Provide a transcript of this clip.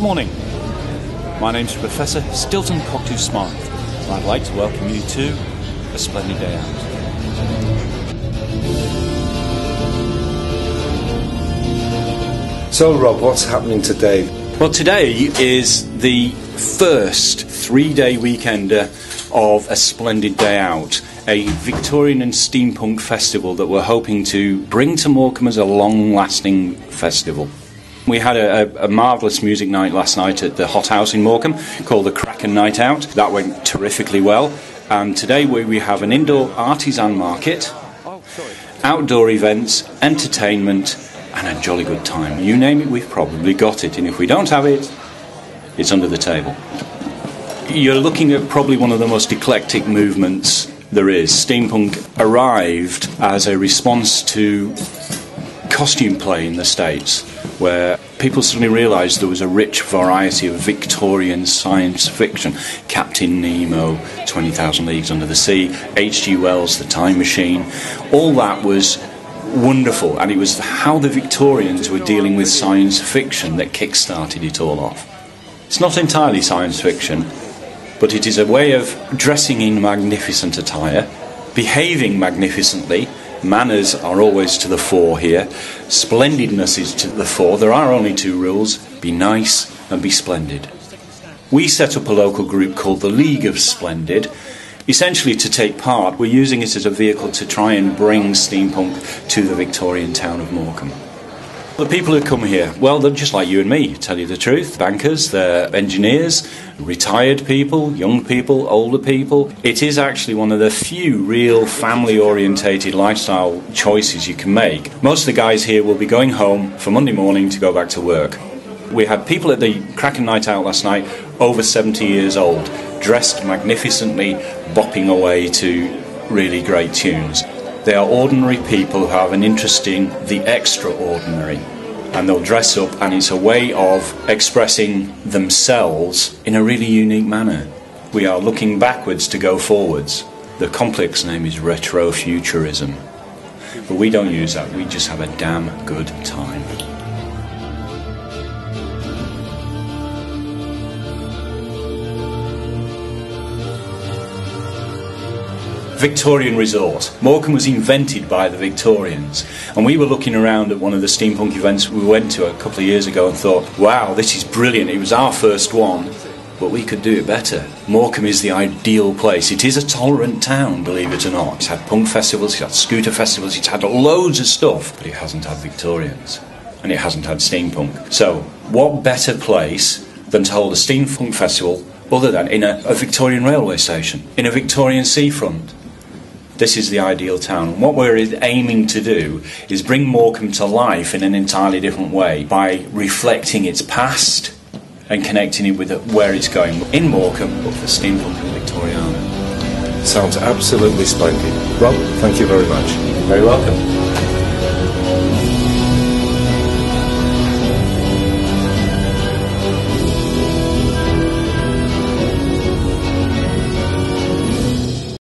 morning. My name's Professor Stilton Cockatoo Smythe, and I'd like to welcome you to A Splendid Day Out. So, Rob, what's happening today? Well, today is the first three-day weekender of A Splendid Day Out, a Victorian and Steampunk Festival that we're hoping to bring to Morecambe as a long-lasting festival. We had a marvellous music night last night at the Hot House in Morecambe called the Kraken Night Out. That went terrifically well. And today we have an indoor artisan market, outdoor events, entertainment, and a jolly good time. You name it, we've probably got it. And if we don't have it, it's under the table. You're looking at probably one of the most eclectic movements there is. Steampunk arrived as a response to costume play in the States, where people suddenly realised there was a rich variety of Victorian science fiction. Captain Nemo, 20,000 Leagues Under the Sea, H.G. Wells' The Time Machine. All that was wonderful, and it was how the Victorians were dealing with science fiction that kick-started it all off. It's not entirely science fiction, but it is a way of dressing in magnificent attire, behaving magnificently. Manners are always to the fore here. Splendidness is to the fore. There are only two rules: be nice and be splendid. We set up a local group called the League of Splendid, essentially to take part. We're using it as a vehicle to try and bring steampunk to the Victorian town of Morecambe. The people who come here, well, they're just like you and me, to tell you the truth. Bankers, they're engineers, retired people, young people, older people. It is actually one of the few real family-orientated lifestyle choices you can make. Most of the guys here will be going home for Monday morning to go back to work. We had people at the Kraken Night Out last night, over 70 years old, dressed magnificently, bopping away to really great tunes. They are ordinary people who have an interest in the extraordinary, and they'll dress up, and it's a way of expressing themselves in a really unique manner. We are looking backwards to go forwards. The complex name is retrofuturism, but we don't use that. We just have a damn good time. Victorian resort. Morecambe was invented by the Victorians, and we were looking around at one of the steampunk events we went to a couple of years ago and thought, wow, this is brilliant. It was our first one, but we could do it better. Morecambe is the ideal place. It is a tolerant town, believe it or not. It's had punk festivals, it's had scooter festivals, it's had loads of stuff, but it hasn't had Victorians, and it hasn't had steampunk. So what better place than to hold a steampunk festival other than in a Victorian railway station, in a Victorian seafront? This is the ideal town. And what we're aiming to do is bring Morecambe to life in an entirely different way by reflecting its past and connecting it with where it's going. In Morecambe, but for Steampunk and Victoriana. Sounds absolutely splendid. Rob, thank you very much. You're very welcome.